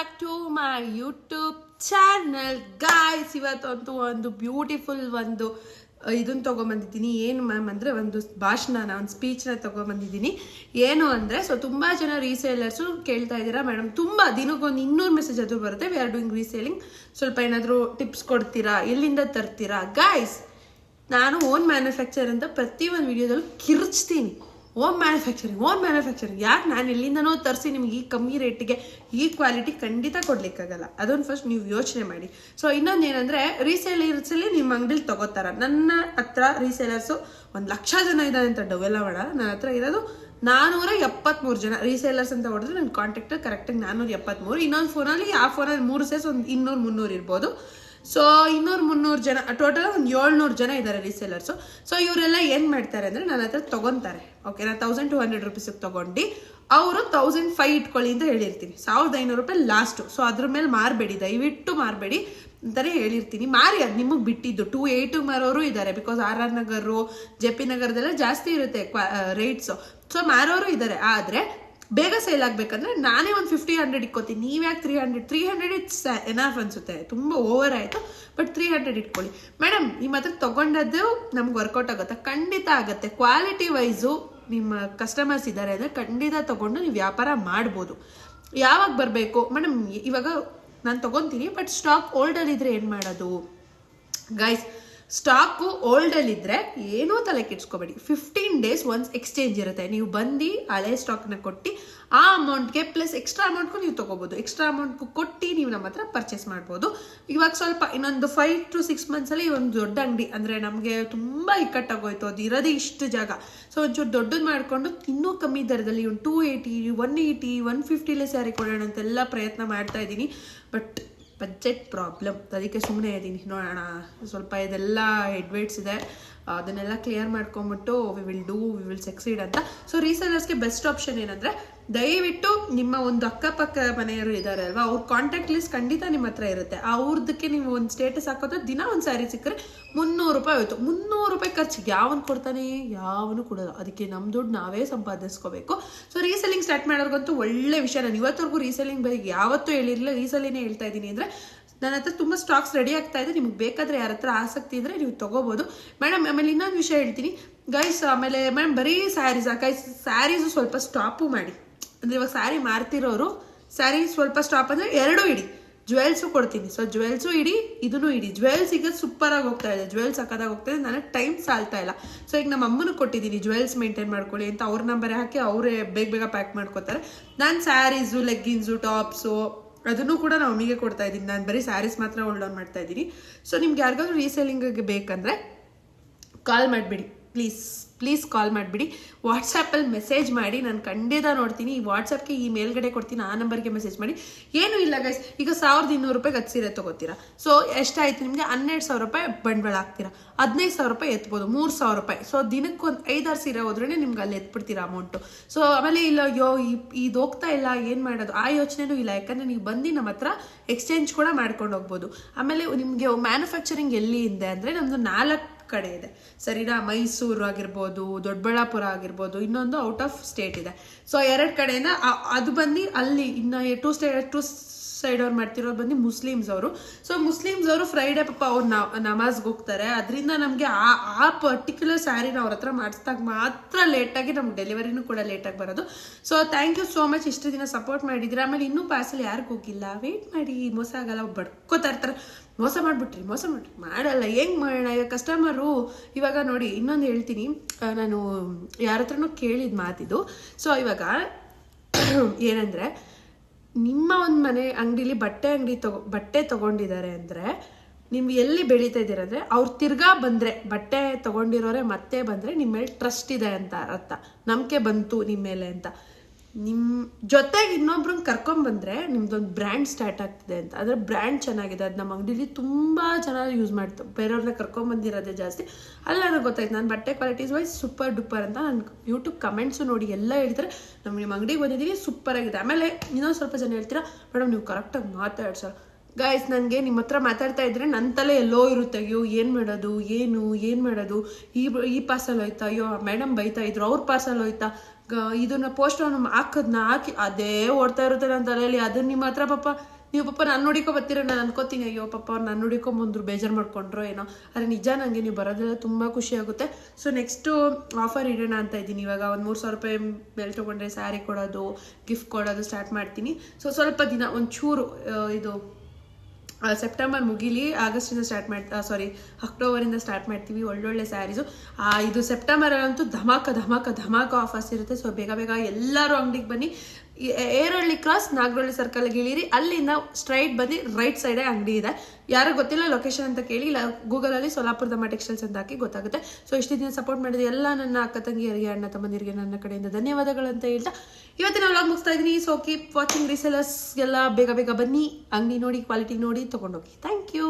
Back to my YouTube channel guys. ಇವತ್ತಂತೂ ಒಂದು beautiful ಒಂದು ಇದನ್ನ ತೊಗೊಂಬಂದಿದ್ದೀನಿ. ಏನು ಮ್ಯಾಮ್ ಅಂದರೆ ಒಂದು ಭಾಷಣನ, ಒಂದು ಸ್ಪೀಚ್ನ ತೊಗೊಂಬಂದಿದ್ದೀನಿ. ಏನು ಅಂದರೆ, ಸೊ ತುಂಬ ಜನ ರೀಸೇಲರ್ಸು ಕೇಳ್ತಾ ಇದ್ದೀರಾ ಮೇಡಮ್, ತುಂಬ ದಿನಕ್ಕೊಂದು 200 ಮೆಸೇಜ್ ಅದು ಬರುತ್ತೆ, ವಿ ಆರ್ ಡೂಯಿಂಗ್ ರೀಸೇಲಿಂಗ್, ಸ್ವಲ್ಪ ಏನಾದರೂ ಟಿಪ್ಸ್ ಕೊಡ್ತೀರಾ, ಎಲ್ಲಿಂದ ತರ್ತೀರಾ? ಗಾಯ್ಸ್, ನಾನು ಓನ್ ಮ್ಯಾನುಫ್ಯಾಕ್ಚರ್ ಅಂತ ಪ್ರತಿಯೊಂದು ವಿಡಿಯೋದಲ್ಲೂ ಕಿರ್ಚ್ತೀನಿ. ಓನ್ ಮ್ಯಾನುಫ್ಯಾಕ್ಚರಿಂಗ್ ಯಾಕೆ ನಾನು ಎಲ್ಲಿಂದನೋ ತರಿಸಿ ನಿಮ್ಗೆ ಈ ಕಮ್ಮಿ ರೇಟಿಗೆ ಈ ಕ್ವಾಲಿಟಿ ಖಂಡಿತ ಕೊಡ್ಲಿಕ್ಕಾಗಲ್ಲ. ಅದನ್ನು ಫಸ್ಟ್ ನೀವು ಯೋಚನೆ ಮಾಡಿ. ಸೊ ಇನ್ನೊಂದು ಏನಂದರೆ, ರೀಸೇಲರ್ಸಲ್ಲಿ ನಿಮ್ಮ ಅಂಗಡಿಲಿ ತಗೋತಾರ. ನನ್ನ ಹತ್ರ ರೀಸೇಲರ್ಸು 1,00,000 ಜನ ಇದ್ದಾರೆ ಅಂತ ಡವೆಲ್ಲ ಮಾಡ. ನನ್ನ ಹತ್ರ ಇರೋದು 473 ಜನ ರೀಸೇಲರ್ಸ್ ಅಂತ ಹೊಡೆದ್ರೆ ನನ್ನ ಕಾಂಟ್ಯಾಕ್ಟ್ ಕರೆಕ್ಟಾಗಿ 473. ಇನ್ನೊಂದು ಫೋನಲ್ಲಿ, ಆ ಫೋನಲ್ಲಿ 3 ಸೇರ್ಸ್ ಒಂದು 200-300 ಇರ್ಬೋದು. ಸೊ 200-300 ಜನ, ಟೋಟಲ್ ಒಂದು 700 ಜನ ಇದ್ದಾರೆ ರೀಸೇಲರ್ಸು. ಸೊ ಇವರೆಲ್ಲ ಏನು ಮಾಡ್ತಾರೆ ಅಂದರೆ, ನನ್ನ ಹತ್ರ ತೊಗೊತಾರೆ. ಓಕೆ, ನಾನು 1200 ರೂಪೀಸಿಗೆ ತೊಗೊಂಡು ಅವರು 1500 ಇಟ್ಕೊಳ್ಳಿ ಅಂತ ಹೇಳಿರ್ತೀನಿ. 1500 ರೂಪಾಯಿ ಲಾಸ್ಟು. ಸೊ ಅದ್ರ ಮೇಲೆ ಮಾರಬೇಡಿ, ದಯವಿಟ್ಟು ಮಾರಬೇಡಿ ಅಂತಲೇ ಹೇಳಿರ್ತೀನಿ. ಮಾರಿ, ಅದು ನಿಮಗೆ ಬಿಟ್ಟಿದ್ದು. 280 ಮಾರೋರು ಇದ್ದಾರೆ, ಬಿಕಾಸ್ RR ನಗರು, JP ನಗರದೆಲ್ಲ ಜಾಸ್ತಿ ಇರುತ್ತೆ ರೇಟ್ಸು. ಸೊ ಮಾರೋರು ಇದ್ದಾರೆ. ಆದರೆ ಬೇಗ ಸೇಲ್ ಆಗ್ಬೇಕಂದ್ರೆ ನಾನೇ ಒಂದು 50-100 ಇಟ್ಕೋತೀನಿ. ನೀವ್ಯಾಕೆ 300 ಇಟ್ಸ್ ಎನಾಫ್ ಅನ್ಸುತ್ತೆ, ತುಂಬ ಓವರ್ ಆಯಿತು. ಬಟ್ 300 ಇಟ್ಕೊಳ್ಳಿ. ಮೇಡಮ್, ನಿಮ್ಮ ಹತ್ರ ತೊಗೊಂಡದ್ದು ನಮ್ಗೆ ವರ್ಕೌಟ್ ಆಗುತ್ತೆ? ಖಂಡಿತ ಆಗುತ್ತೆ. ಕ್ವಾಲಿಟಿ ವೈಸು ನಿಮ್ಮ ಕಸ್ಟಮರ್ಸ್ ಇದ್ದಾರೆ ಅಂದರೆ ಖಂಡಿತ ತೊಗೊಂಡು ನೀವು ವ್ಯಾಪಾರ ಮಾಡ್ಬೋದು. ಯಾವಾಗ ಬರಬೇಕು ಮೇಡಮ್? ಇವಾಗ ನಾನು ತೊಗೊತೀನಿ, ಬಟ್ ಸ್ಟಾಕ್ ಓಲ್ಡಲ್ಲಿದ್ದರೆ ಏನು ಮಾಡೋದು? ಗೈಸ್, ಸ್ಟಾಕು ಓಲ್ಡಲ್ಲಿದ್ದರೆ ಏನೂ ತಲೆ ಕೆಡ್ಸ್ಕೊಬೇಡಿ. 15 ಡೇಸ್ ಒನ್ಸ್ ಎಕ್ಸ್ಚೇಂಜ್ ಇರುತ್ತೆ. ನೀವು ಬಂದು ಹಳೆ ಸ್ಟಾಕ್ನ ಕೊಟ್ಟು ಆ ಅಮೌಂಟ್ಗೆ ಪ್ಲಸ್ ಎಕ್ಸ್ಟ್ರಾ ಅಮೌಂಟ್ಗೂ ನೀವು ತೊಗೋಬೋದು. ಎಕ್ಸ್ಟ್ರಾ ಅಮೌಂಟ್ಗೂ ಕೊಟ್ಟು ನೀವು ನಮ್ಮ ಹತ್ರ ಪರ್ಚೇಸ್ ಮಾಡ್ಬೋದು. ಇವಾಗ ಸ್ವಲ್ಪ ಇನ್ನೊಂದು 5 to 6 ಮಂತ್ಸಲ್ಲಿ ಒಂದು ದೊಡ್ಡ ಅಂಗಡಿ, ಅಂದರೆ ನಮಗೆ ತುಂಬ ಇಕ್ಕಟ್ಟಾಗೋಯ್ತು, ಅದು ಇರೋದೇ ಇಷ್ಟು ಜಾಗ. ಸೊ ಒಂಚೂರು ದೊಡ್ಡದು ಮಾಡಿಕೊಂಡು ಇನ್ನೂ ಕಮ್ಮಿ ದರದಲ್ಲಿ ಒಂದು 280, 180, 150 ಸ್ಯಾರಿ ಕೊಡೋಣ ಅಂತೆಲ್ಲ ಪ್ರಯತ್ನ ಮಾಡ್ತಾ ಇದ್ದೀನಿ. ಬಟ್ ಬಜೆಟ್ ಪ್ರಾಬ್ಲಮ್, ಅದಕ್ಕೆ ಸುಮ್ಮನೆ ಇದ್ದೀನಿ. ನೋಡೋಣ, ಸ್ವಲ್ಪ ಇದೆಲ್ಲ ಹೆಡ್ವೇಟ್ಸ್ ಇದೆ, ಅದನ್ನೆಲ್ಲ ಕ್ಲಿಯರ್ ಮಾಡ್ಕೊಂಬಿಟ್ಟು ವಿ ವಿಲ್ ಸಕ್ಸೀಡ್ ಅಂತ. ಸೊ ರೀಸೇಲರ್ಸ್ಗೆ ಬೆಸ್ಟ್ ಆಪ್ಷನ್ ಏನಂದರೆ, ದಯವಿಟ್ಟು ನಿಮ್ಮ ಒಂದು ಅಕ್ಕಪಕ್ಕ ಮನೆಯವರು ಇದ್ದಾರೆ ಅಲ್ವಾ, ಅವ್ರ ಕಾಂಟ್ಯಾಕ್ಟ್ ಲಿಸ್ಟ್ ಖಂಡಿತ ನಿಮ್ಮ ಹತ್ರ ಇರುತ್ತೆ. ಅವ್ರದಕ್ಕೆ ನೀವು ಒಂದು ಸ್ಟೇಟಸ್ ಹಾಕೋದ್ರೆ ದಿನ ಒಂದು ಸ್ಯಾರಿ ಸಿಕ್ಕರೆ 300 ರೂಪಾಯಿ ಹೋಯ್ತು. 300 ರೂಪಾಯಿ ಖರ್ಚಿಗೆ ಯಾವನು ಕೊಡ್ತಾನೆ? ಯಾವನು ಕೊಡೋಲ್ಲ. ಅದಕ್ಕೆ ನಮ್ಮ ದುಡ್ಡು ನಾವೇ ಸಂಪಾದಿಸ್ಕೋಬೇಕು. ಸೊ ರೀಸೆಲ್ಲಿಂಗ್ ಸ್ಟಾರ್ಟ್ ಮಾಡೋರ್ಗಂತೂ ಒಳ್ಳೆ ವಿಷಯ. ನಾನು ಇವತ್ತವರೆಗೂ ರೀಸೆಲ್ಲಿಂಗ್ ಬಗ್ಗೆ ಯಾವತ್ತೂ ಹೇಳಿರಲಿಲ್ಲ, ಈ ಸಲಿನೇ ಹೇಳ್ತಾ ಇದ್ದೀನಿ. ಅಂದರೆ ನನ್ನ ಹತ್ರ ತುಂಬ ಸ್ಟಾಕ್ಸ್ ರೆಡಿ ಆಗ್ತಾ ಇದೆ. ನಿಮ್ಗೆ ಬೇಕಾದರೆ ಯಾರ ಹತ್ರ ಆಸಕ್ತಿ ಇದ್ದರೆ ನೀವು ತೊಗೋಬೋದು ಮೇಡಮ್. ಆಮೇಲೆ ಇನ್ನೊಂದು ವಿಷಯ ಹೇಳ್ತೀನಿ ಗೈಸ್. ಆಮೇಲೆ ಮೇಡಮ್, ಬರೀ ಸ್ಯಾರೀಸ್ ಗೈಸ್, ಸ್ಯಾರೀಸು ಸ್ವಲ್ಪ ಸ್ಟಾಪು ಮಾಡಿ. ಅಂದರೆ ಇವಾಗ ಸ್ಯಾರಿ ಮಾರ್ತಿರೋರು ಸ್ಯಾರಿ ಸ್ವಲ್ಪ ಸ್ಟಾಪ್ ಅಂದರೆ 2 ಇಡಿ. ಜ್ಯುವೆಲ್ಸು ಕೊಡ್ತೀನಿ. ಸೊ ಜ್ಯುವೆಲ್ಸು ಇಡಿ, ಇದನ್ನು ಇಡಿ. ಜ್ಯುವೆಲ್ಸ್ ಈಗ ಸೂಪರಾಗಿ ಹೋಗ್ತಾ ಇದೆ, ಜ್ಯುವೆಲ್ಸ್ ಸಕ್ಕದಾಗಿ ಹೋಗ್ತಾ ಇದೆ. ನನಗೆ ಟೈಮ್ ಸಾಲ್ತಾ ಇಲ್ಲ. ಸೊ ಈಗ ನಮ್ಮ ಅಮ್ಮನಿಗೆ ಕೊಟ್ಟಿದ್ದೀನಿ ಜ್ಯುವೆಲ್ಸ್ ಮೇಂಟೈನ್ ಮಾಡ್ಕೊಳ್ಳಿ ಅಂತ. ಅವ್ರ ನಂಬರ್ ಹಾಕಿ ಅವರೇ ಬೇಗ ಪ್ಯಾಕ್ ಮಾಡ್ಕೋತಾರೆ. ನಾನು ಸ್ಯಾರೀಸು, ಲೆಗ್ಗಿನ್ಸು, ಟಾಪ್ಸು ಅದನ್ನು ಕೂಡ ನಾವು ಅಮ್ಮಿಗೆ ಕೊಡ್ತಾ ಇದ್ದೀನಿ. ನಾನು ಬರೀ ಸ್ಯಾರೀಸ್ ಮಾತ್ರ ಹೋಲ್ಡ್ ಆನ್ ಮಾಡ್ತಾ ಇದ್ದೀನಿ. ಸೊ ನಿಮ್ಗೆ ಯಾರಿಗಾದ್ರೂ ರೀಸೇಲಿಂಗಿಗೆ ಬೇಕಂದರೆ ಕಾಲ್ ಮಾಡಿಬಿಡಿ, ಪ್ಲೀಸ್ ಕಾಲ್ ಮಾಡಿಬಿಡಿ. ವಾಟ್ಸಪ್ಪಲ್ಲಿ ಮೆಸೇಜ್ ಮಾಡಿ, ನಾನು ಖಂಡಿತ ನೋಡ್ತೀನಿ. ಈ ವಾಟ್ಸಪ್ಗೆ ಈ ಮೇಲ್ಗಡೆ ಕೊಡ್ತೀನಿ, ಆ ನಂಬರ್ಗೆ ಮೆಸೇಜ್ ಮಾಡಿ. ಏನೂ ಇಲ್ಲ ಗೈಸ್, ಈಗ 1200 ರೂಪಾಯಿಗೆ 10 ಸೀರೆ ತೊಗೋತೀರಾ. ಸೊ ಎಷ್ಟಾಯಿತು ನಿಮಗೆ? 12,000 ರೂಪಾಯಿ ಬಂಡವಾಳ ಹಾಕ್ತೀರಾ, 15,000 ರೂಪಾಯಿ ಎತ್ಬೋದು, 3,000 ರೂಪಾಯಿ. ಸೊ ದಿನಕ್ಕೆ ಒಂದು 5-6 ಸೀರೆ ಹೋದ್ರೇ ನಿಮ್ಗೆ ಅಲ್ಲಿ ಎತ್ಬಿಡ್ತೀರಾ ಅಮೌಂಟು. ಸೊ ಆಮೇಲೆ ಇಲ್ಲ, ಇದು ಹೋಗ್ತಾ ಇಲ್ಲ, ಏನು ಮಾಡೋದು ಆ ಯೋಚನೆನೂ ಇಲ್ಲ. ಯಾಕಂದರೆ ನೀವು ಬಂದು ನಮ್ಮ ಹತ್ರ ಎಕ್ಸ್ಚೇಂಜ್ ಕೂಡ ಮಾಡ್ಕೊಂಡು ಹೋಗ್ಬೋದು. ಆಮೇಲೆ ನಿಮಗೆ ಮ್ಯಾನುಫ್ಯಾಕ್ಚರಿಂಗ್ ಎಲ್ಲಿ ಇದೆ ಅಂದರೆ, ನಮ್ಮದು 4 ಕಡೆ ಇದೆ, ಸರಿನಾ? ಮೈಸೂರು ಆಗಿರ್ಬೋದು, ದೊಡ್ಡಬಳ್ಳಾಪುರ ಆಗಿರ್ಬೋದು, ಇನ್ನೊಂದು ಔಟ್ ಆಫ್ ಸ್ಟೇಟ್ ಇದೆ. ಸೊ 2 ಕಡೆಯಿಂದ ಅದು ಬಂದು ಅಲ್ಲಿ ಇನ್ನು 2 ಸೈಡ್ ಅವ್ರು ಮಾಡ್ತಿರೋದು ಬಂದು ಮುಸ್ಲಿಮ್ಸ್ ಅವರು. ಸೊ ಮುಸ್ಲಿಮ್ಸ್ ಅವರು ಫ್ರೈಡೇ ಪಾಪ ಅವ್ರು ನಮಾಜ್ಗೆ ಹೋಗ್ತಾರೆ. ಅದರಿಂದ ನಮಗೆ ಆ ಪರ್ಟಿಕ್ಯುಲರ್ ಸ್ಯಾರಿನ ಅವ್ರ ಹತ್ರ ಮಾಡಿಸಿದಾಗ ಮಾತ್ರ ಲೇಟಾಗಿ ನಮ್ಗೆ ಡೆಲಿವರಿನೂ ಕೂಡ ಲೇಟಾಗಿ ಬರೋದು. So thank you so much, ಇಷ್ಟು ದಿನ ಸಪೋರ್ಟ್ ಮಾಡಿದ್ದೀರಾ. ಆಮೇಲೆ ಇನ್ನೂ ಪಾರ್ಸಲ್ ಯಾರಿಗೂ ಹೋಗಿಲ್ಲ, ವೆಯ್ಟ್ ಮಾಡಿ, ಮೋಸ ಆಗಲ್ಲ. ಬಡ್ಕೋತಾ ಇರ್ತಾರೆ, ಮೋಸ ಮಾಡಿಬಿಟ್ರಿ ಮಾಡಲ್ಲ. ಹೆಂಗೆ ಮಾಡೋಣ? ಈಗ ಕಸ್ಟಮರು ಇವಾಗ ನೋಡಿ, ಇನ್ನೊಂದು ಹೇಳ್ತೀನಿ, ನಾನು ಯಾರ ಹತ್ರನೂ ಕೇಳಿದ ಮಾತಿದು. ಸೊ ಇವಾಗ ಏನಂದರೆ, ನಿಮ್ಮ ಒಂದು ಮನೆ ಅಂಗಡಿಲಿ ಬಟ್ಟೆ ತೊಗೊಂಡಿದ್ದಾರೆ ಅಂದರೆ, ನೀವು ಎಲ್ಲಿ ಬೆಳೀತಾ ಇದ್ದೀರ ಅಂದರೆ, ಅವ್ರು ತಿರ್ಗಾ ಬಂದರೆ, ಬಟ್ಟೆ ತೊಗೊಂಡಿರೋರೆ ಮತ್ತೆ ಬಂದರೆ ನಿಮ್ಮ ಮೇಲೆ ಟ್ರಸ್ಟ್ ಇದೆ ಅಂತ ಅರ್ಥ. ನಂಬಿಕೆ ಬಂತು ನಿಮ್ಮ ಮೇಲೆ ಅಂತ. ನಿಮ್ಮ ಜೊತೆಗೆ ಇನ್ನೊಬ್ರನ್ನ ಕರ್ಕೊಂಬಂದರೆ ನಿಮ್ದೊಂದು ಬ್ರ್ಯಾಂಡ್ ಸ್ಟಾರ್ಟ್ ಆಗ್ತಿದೆ ಅಂತ. ಅಂದರೆ ಬ್ರ್ಯಾಂಡ್ ಚೆನ್ನಾಗಿದೆ, ಅದು ನಮ್ಮ ಅಂಗಡಿಲಿ ತುಂಬ ಜನ ಯೂಸ್ ಮಾಡ್ತಾರೆ. ಬೇರೆಯವ್ರನ್ನ ಕರ್ಕೊಂಬಂದಿರೋದೇ ಜಾಸ್ತಿ. ಅಲ್ಲ, ನನಗೆ ಗೊತ್ತಾಯ್ತು, ನಾನು ಬಟ್ಟೆ ಕ್ವಾಲಿಟೀಸ್ ವೈಸ್ ಸೂಪರ್ ಡೂಪರ್ ಅಂತ. ನಾನು ಯೂಟ್ಯೂಬ್ ಕಮೆಂಟ್ಸು ನೋಡಿ ಎಲ್ಲ ಹೇಳ್ತಾರೆ, ನಿಮ್ಮ ಅಂಗಡಿಗೆ ಬಂದಿದ್ದೀನಿ, ಸೂಪರಾಗಿದೆ. ಆಮೇಲೆ ಇನ್ನೊಂದು ಸ್ವಲ್ಪ ಜನ ಹೇಳ್ತೀರಾ, ಮೇಡಮ್ ನೀವು ಕರೆಕ್ಟಾಗಿ ಮಾತಾಡ್ಸಲ್ಲ. ಗಾಯ್ಸ್, ನನಗೆ ನಿಮ್ಮ ಹತ್ರ ಮಾತಾಡ್ತಾ ಇದ್ರೆ ನನ್ನ ತಲೆ ಎಲ್ಲೋ ಇರುತ್ತೆ. ಅಯ್ಯೋ ಏನು ಮಾಡೋದು, ಏನು ಮಾಡೋದು, ಈ ಪಾರ್ಸಲ್ ಹೋಯ್ತಾ, ಅಯ್ಯೋ ಮೇಡಮ್ ಬೈತಾ ಇದ್ರು, ಅವ್ರ ಪಾರ್ಸಲ್ ಹೋಯ್ತಾ. ಇದನ್ನ ಪೋಸ್ಟರ್ ಹಾಕಿ ಅದೇ ಓಡ್ತಾ ಇರುತ್ತೆ ನನ್ನ ತಲೆಯಲ್ಲಿ. ಅದನ್ನ ನಿಮ್ಮ ಹತ್ರ ನೀವು ನಾನು ನೋಡಿಕೊ ಬರ್ತೀರ, ನಾನು ಅನ್ಕೋತೀನಿ ಅಯ್ಯೋ ಅವ್ರು ನಾನು ನೋಡಿಕೊಂಬಂದ್ರು ಬೇಜಾರು ಮಾಡ್ಕೊಂಡ್ರೋ ಏನೋ. ಆದರೆ ನಿಜ ನನಗೆ ನೀವು ಬರೋದೆಲ್ಲ ತುಂಬ ಖುಷಿ ಆಗುತ್ತೆ. ಸೊ ನೆಕ್ಸ್ಟು ಆಫರ್ ಇಡೋಣ ಅಂತ ಇದ್ದೀನಿ. ಇವಾಗ ಒಂದು 3,000 ರೂಪಾಯಿ ಮೇಲೆ ತೊಗೊಂಡ್ರೆ ಸ್ಯಾರಿ ಕೊಡೋದು, ಗಿಫ್ಟ್ ಕೊಡೋದು ಸ್ಟಾರ್ಟ್ ಮಾಡ್ತೀನಿ. ಸೊ ಸ್ವಲ್ಪ ದಿನ ಒಂಚೂರು ಇದು ಸೆಪ್ಟೆಂಬರ್ ಮುಗಿಲಿ, ಆಗಸ್ಟಿಂದ ಅಕ್ಟೋಬರಿಂದ ಸ್ಟಾರ್ಟ್ ಮಾಡ್ತೀವಿ ಒಳ್ಳೊಳ್ಳೆ ಸ್ಯಾರೀಸು. ಇದು ಸೆಪ್ಟೆಂಬರಲ್ಲಂತೂ ಧಮಾಕ ಆಫರ್ಸ್ ಇರುತ್ತೆ. ಸೊ ಬೇಗ ಎಲ್ಲರೂ ಅಂಗಡಿಗೆ ಬನ್ನಿ. ಏರಳ್ಳಿ ಕ್ರಾಸ್ ನಾಗರಳ್ಳಿ ಸರ್ಕಲ್ಗೆ ಇಳಿರಿ, ಅಲ್ಲಿಂದ ಸ್ಟ್ರೈಟ್ ಬಂದು ರೈಟ್ ಸೈಡೇ ಅಂಗಡಿ ಇದೆ. ಯಾರು ಗೊತ್ತಿಲ್ಲ ಲೊಕೇಶನ್ ಅಂತ ಕೇಳಿ, ಇಲ್ಲ ಗೂಗಲಲ್ಲಿ ಸೋಲಾಪುರ ದಮ್ಮ ಟೆಕ್ಸ್ಟೈಲ್ಸ್ ಅಂತ ಹಾಕಿ ಗೊತ್ತಾಗುತ್ತೆ. ಸೊ ಇಷ್ಟು ದಿನ ಸಪೋರ್ಟ್ ಮಾಡಿದ ಎಲ್ಲ ನನ್ನ ಅಕ್ಕ ತಂಗಿಯರಿಗೆ, ಅಣ್ಣ ತಮ್ಮಂದಿರಿಗೆ ನನ್ನ ಕಡೆಯಿಂದ ಧನ್ಯವಾದಗಳಂತ ಹೇಳ್ತಾ ಇವತ್ತಿನ ವ್ಲಾಗ್ ಮುಗಿಸ್ತಾ ಇದ್ದೀನಿ. So keep watching. ರೀಸೆಲರ್ಸ್ ಎಲ್ಲ ಬೇಗ ಬನ್ನಿ, ಅಂಗಡಿ ನೋಡಿ, ಕ್ವಾಲಿಟಿ ನೋಡಿ ತೊಗೊಂಡೋಗಿ. Thank you.